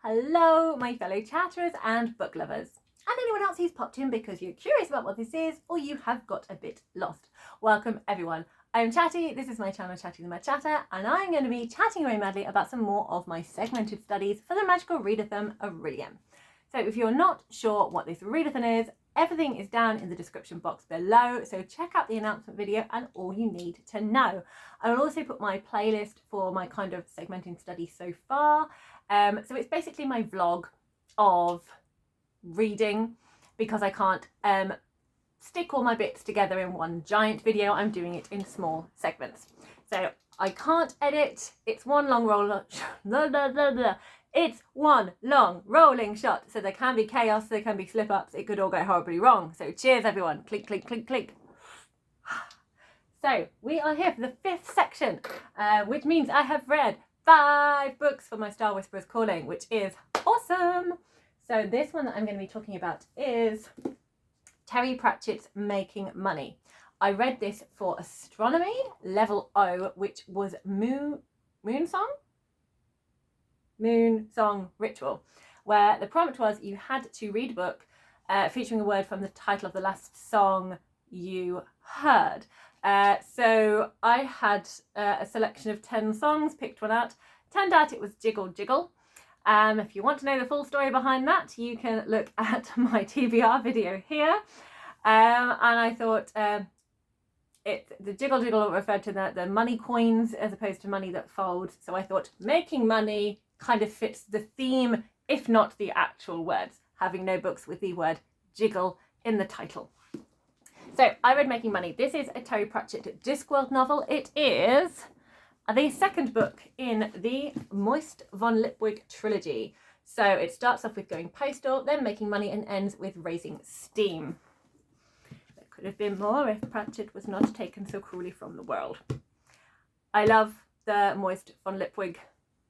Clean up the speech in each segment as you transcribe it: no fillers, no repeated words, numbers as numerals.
Hello, my fellow chatterers and book lovers, and anyone else who's popped in because you're curious about what this is or you have got a bit lost. Welcome everyone. I'm Chatty, this is my channel Chatty the Mad Chatter, and I'm going to be chatting away madly about some more of my segmented studies for the magical readathon Orilium. So if you're not sure what this readathon is, everything is down in the description box below, so check out the announcement video and all you need to know. I will also put my playlist for my kind of segmenting study so far. So it's basically my vlog of reading because I can't stick all my bits together in one giant video. I'm doing it in small segments. So I can't edit. It's one long It's one long rolling shot. So there can be chaos, there can be slip-ups, it could all go horribly wrong. So cheers everyone. Clink, clink, clink, clink. So we are here for the 5th section, which means I have read 5 books for my Star Whisperers calling, which is awesome. So this one that I'm going to be talking about is Terry Pratchett's Making Money. I read this for Astronomy level O, which was Moon Song Ritual, where the prompt was you had to read a book featuring a word from the title of the last song you heard. So I had a selection of 10 songs, picked one out. Turned out it was Jiggle Jiggle. If you want to know the full story behind that, you can look at my TBR video here. And I thought the Jiggle Jiggle referred to the money coins as opposed to money that folds. So I thought making money kind of fits the theme, if not the actual words, having no books with the word jiggle in the title. So I read Making Money. This is a Terry Pratchett Discworld novel. It is the second book in the Moist Vonlipwig trilogy. So it starts off with Going Postal, then Making Money, and ends with Raising Steam. There could have been more if Pratchett was not taken so cruelly from the world. I love the Moist Vonlipwig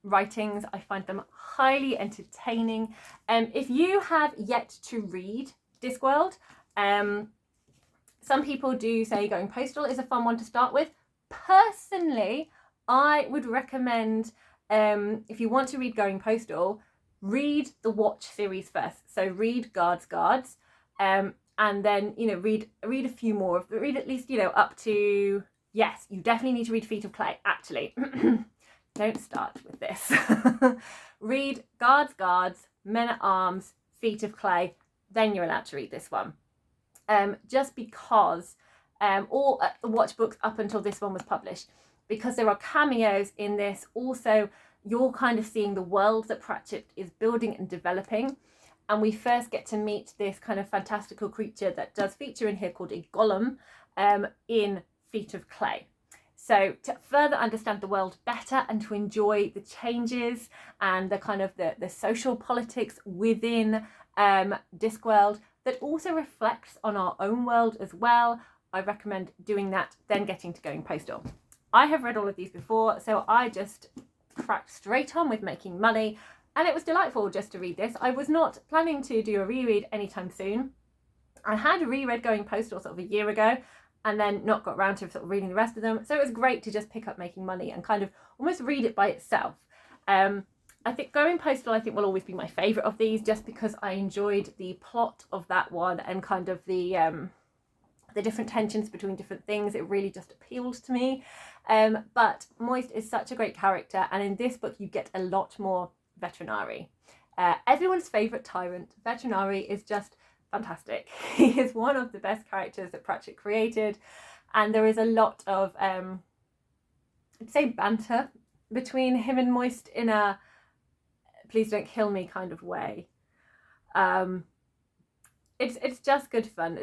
writings. I find them highly entertaining. If you have yet to read Discworld, some people do say Going Postal is a fun one to start with. Personally, I would recommend, if you want to read Going Postal, read the Watch series first. So read Guards, and then, read a few more. Read at least, up to, yes, you definitely need to read Feet of Clay, actually. Don't start with this. Read Guards, Men at Arms, Feet of Clay, then you're allowed to read this one. Just because all the Watch books up until this one was published, because there are cameos in this. Also, you're kind of seeing the world that Pratchett is building and developing, and we first get to meet this kind of fantastical creature that does feature in here called a golem in Feet of Clay. So to further understand the world better and to enjoy the changes and the kind of the social politics within Discworld that also reflects on our own world as well, I recommend doing that, then getting to Going Postal. I have read all of these before, so I just cracked straight on with Making Money, and it was delightful just to read this. I was not planning to do a reread anytime soon. I had reread Going Postal sort of a year ago, and then not got around to sort of reading the rest of them, so it was great to just pick up Making Money and kind of almost read it by itself. I think Going Postal, will always be my favourite of these, just because I enjoyed the plot of that one and kind of the different tensions between different things. It really just appealed to me. But Moist is such a great character, and in this book you get a lot more Veterinary. Everyone's favourite tyrant. Veterinary is just fantastic. He is one of the best characters that Pratchett created, and there is a lot of I'd say banter between him and Moist in a please don't kill me kind of way. It's just good fun.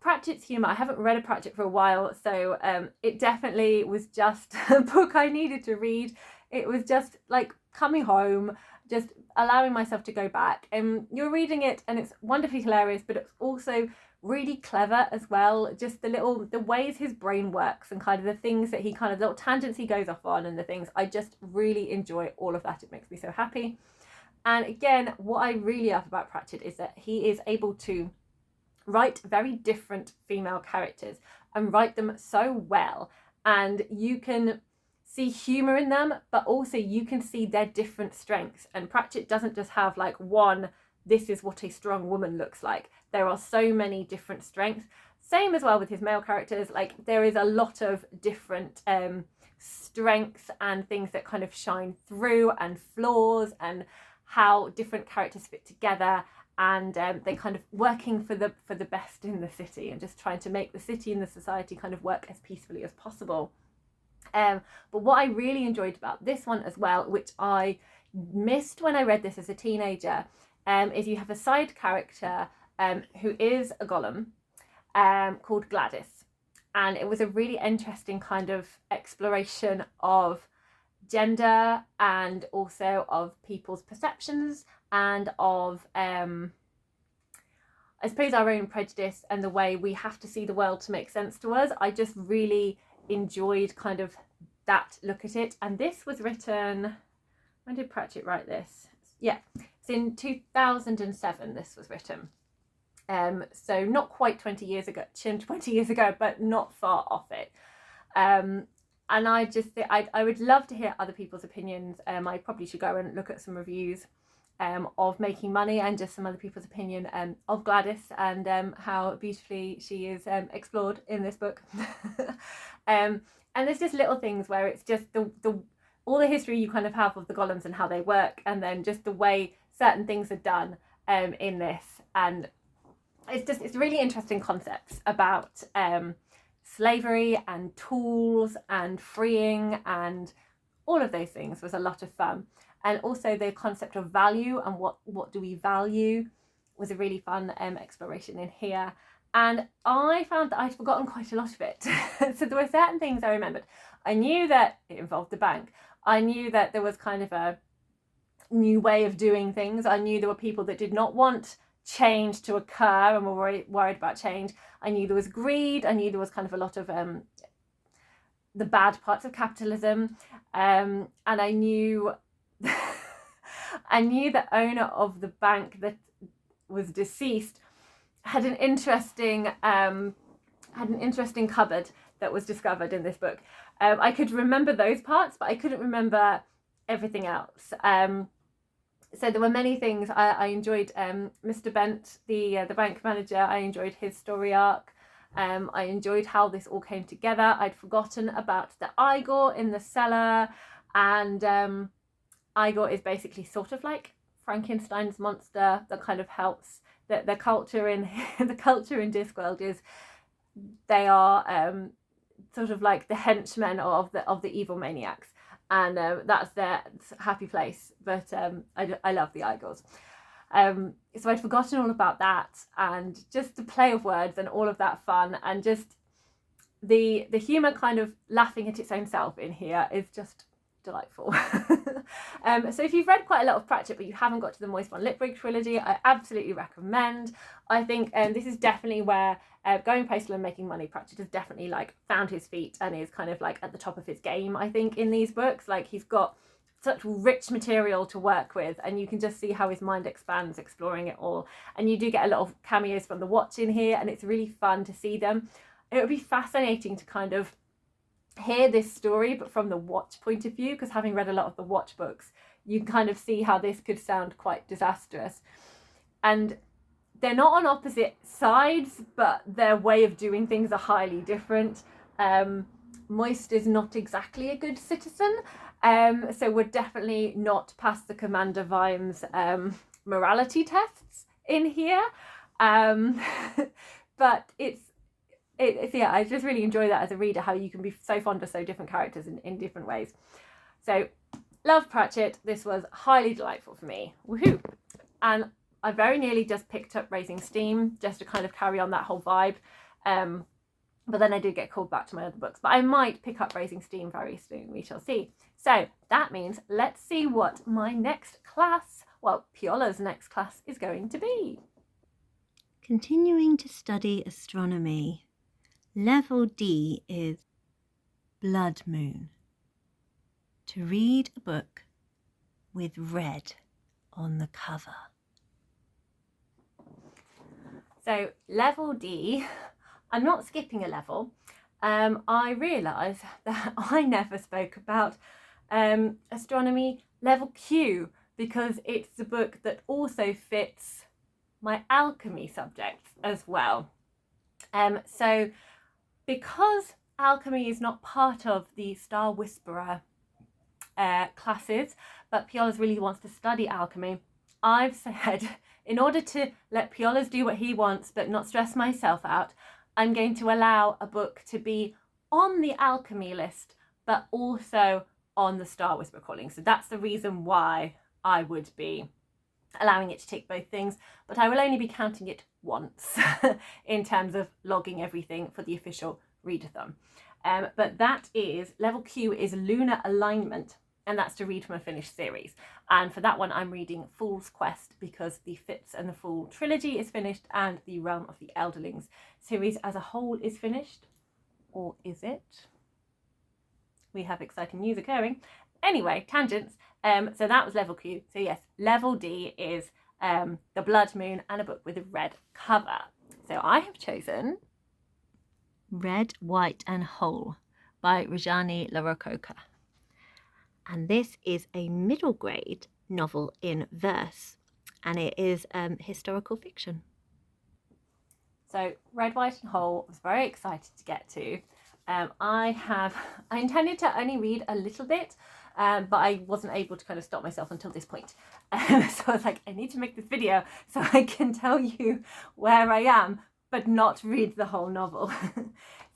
Pratchett's humour, I haven't read a Pratchett for a while, so it definitely was just a book I needed to read. It was just like coming home, just allowing myself to go back, and you're reading it and it's wonderfully hilarious, but it's also really clever as well. Just the ways his brain works and kind of the things that he kind of, little tangents he goes off on and the things, I just really enjoy all of that. It makes me so happy. And again, what I really love about Pratchett is that he is able to write very different female characters and write them so well, and you can see humour in them, but also you can see their different strengths. And Pratchett doesn't just have like one, this is what a strong woman looks like. There are so many different strengths. Same as well with his male characters. Like there is a lot of different strengths and things that kind of shine through, and flaws, and how different characters fit together, and they kind of working for the best in the city, and just trying to make the city and the society kind of work as peacefully as possible. But what I really enjoyed about this one as well, which I missed when I read this as a teenager, is you have a side character who is a golem called Gladys. And it was a really interesting kind of exploration of gender, and also of people's perceptions, and of I suppose our own prejudice and the way we have to see the world to make sense to us. I just really enjoyed kind of that look at it. And this was written, when did Pratchett write this? Yeah, it's in 2007 this was written. So not quite 20 years ago, but not far off it. And I just think I would love to hear other people's opinions. I probably should go and look at some reviews of Making Money, and just some other people's opinion of Gladys, and how beautifully she is explored in this book. And there's just little things where it's just all the history you kind of have of the golems and how they work, and then just the way certain things are done in this. And it's really interesting concepts about slavery and tools and freeing, and all of those things was a lot of fun. And also the concept of value, and what do we value, was a really fun exploration in here. And I found that I'd forgotten quite a lot of it. So there were certain things I remembered. I knew that it involved the bank. I knew that there was kind of a new way of doing things. I knew there were people that did not want change to occur and were worried about change. I knew there was greed. I knew there was kind of a lot of the bad parts of capitalism. And I knew the owner of the bank that was deceased had an interesting cupboard that was discovered in this book. I could remember those parts, but I couldn't remember everything else. So there were many things. I enjoyed Mr. Bent, the bank manager. I enjoyed his story arc. I enjoyed how this all came together. I'd forgotten about the Igor in the cellar, and Igor is basically sort of like Frankenstein's monster that kind of helps. The culture in Discworld is they are sort of like the henchmen of the evil maniacs, and that's their happy place. But I love the Igors. So I'd forgotten all about that, and just the play of words and all of that fun, and just the humour kind of laughing at its own self in here is just delightful. So if you've read quite a lot of Pratchett but you haven't got to the Moist Vonlipwig trilogy, I absolutely recommend. I think this is definitely where Going Postal and Making Money, Pratchett has definitely like found his feet and is kind of like at the top of his game, I think, in these books. Like he's got such rich material to work with, and you can just see how his mind expands exploring it all. And you do get a lot of cameos from the Watch in here, and it's really fun to see them. It would be fascinating to kind of hear this story but from the Watch point of view, because having read a lot of the Watch books, you can kind of see how this could sound quite disastrous. And they're not on opposite sides, but their way of doing things are highly different. Moist is not exactly a good citizen, so we're definitely not past the Commander Vimes morality tests in here. But it's yeah, I just really enjoy that as a reader, how you can be so fond of so different characters in different ways. So love Pratchett. This was highly delightful for me. Woohoo! And I very nearly just picked up Raising Steam just to kind of carry on that whole vibe. But then I did get called back to my other books. But I might pick up Raising Steam very soon. We shall see. So that means let's see what my next class, well, PioLurs' next class is going to be. Continuing to study astronomy. Level D is Blood Moon. To read a book with red on the cover. So level D, I'm not skipping a level. I realised that I never spoke about Astronomy Level Q, because it's the book that also fits my alchemy subjects as well. So because alchemy is not part of the Star Whisperer classes, but PioLurs really wants to study alchemy, I've said, in order to let PioLurs do what he wants but not stress myself out, I'm going to allow a book to be on the alchemy list but also on the Star Whisperer calling. So that's the reason why I would be allowing it to tick both things, but I will only be counting it once in terms of logging everything for the official readathon. But that is, level Q is lunar alignment, and that's to read from a finished series. And for that one, I'm reading Fool's Quest, because the Fitz and the Fool trilogy is finished and the Realm of the Elderlings series as a whole is finished. Or is it? We have exciting news occurring. Anyway, tangents. So that was level Q. So yes, level D is the Blood Moon and a book with a red cover. So I have chosen Red, White and Whole by Rajani Larococa. And this is a middle grade novel in verse, and it is historical fiction. So Red, White and Whole, I was very excited to get to. I intended to only read a little bit, but I wasn't able to kind of stop myself until this point. So I was like, I need to make this video so I can tell you where I am, but not read the whole novel.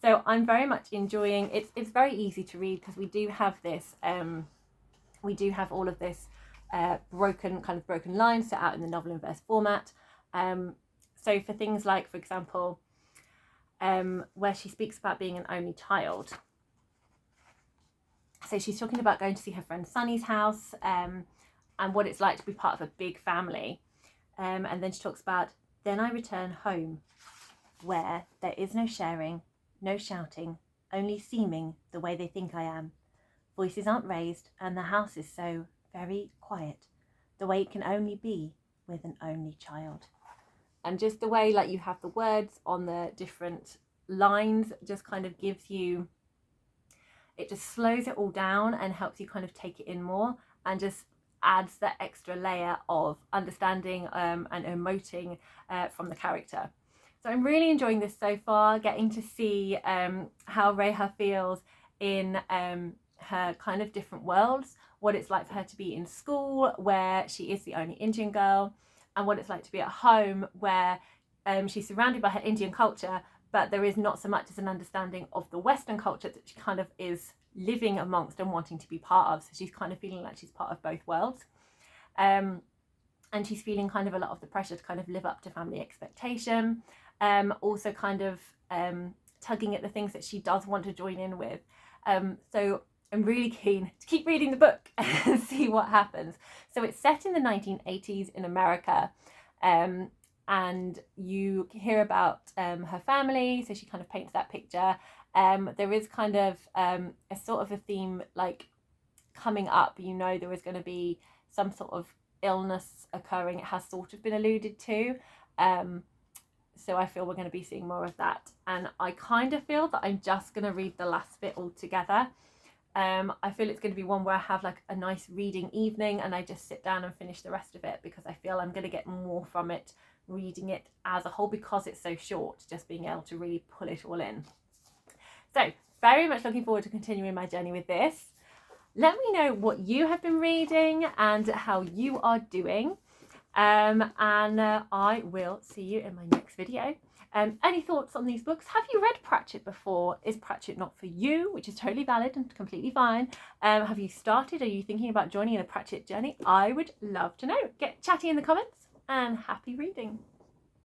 So I'm very much enjoying it. It's very easy to read because we do have this, we do have all of this broken lines set out in the novel in verse format. So for things like, for example, where she speaks about being an only child. So she's talking about going to see her friend Sunny's house and what it's like to be part of a big family. And then she talks about, then I return home where there is no sharing, no shouting, only seeming the way they think I am. Voices aren't raised and the house is so very quiet, the way it can only be with an only child. And just the way like you have the words on the different lines just kind of gives you, it just slows it all down and helps you kind of take it in more and just adds that extra layer of understanding and emoting from the character. So I'm really enjoying this so far, getting to see how Reha feels in her kind of different worlds, what it's like for her to be in school where she is the only Indian girl, and what it's like to be at home where she's surrounded by her Indian culture, but there is not so much as an understanding of the Western culture that she kind of is living amongst and wanting to be part of. So she's kind of feeling like she's part of both worlds. And she's feeling kind of a lot of the pressure to kind of live up to family expectation. Also kind of tugging at the things that she does want to join in with. So I'm really keen to keep reading the book and see what happens. So it's set in the 1980s in America. And you hear about her family, so she kind of paints that picture. There is kind of a sort of a theme like coming up, you know, there is going to be some sort of illness occurring. It has sort of been alluded to. So I feel we're going to be seeing more of that. And I kind of feel that I'm just going to read the last bit all together. I feel it's going to be one where I have like a nice reading evening and I just sit down and finish the rest of it, because I feel I'm going to get more from it reading it as a whole, because it's so short, just being able to really pull it all in. So very much looking forward to continuing my journey with this. Let me know what you have been reading and how you are doing. And I will see you in my next video. Any thoughts on these books? Have you read Pratchett before? Is Pratchett not for you? Which is totally valid and completely fine. Have you started? Are you thinking about joining in a Pratchett journey? I would love to know. Get chatty in the comments and happy reading.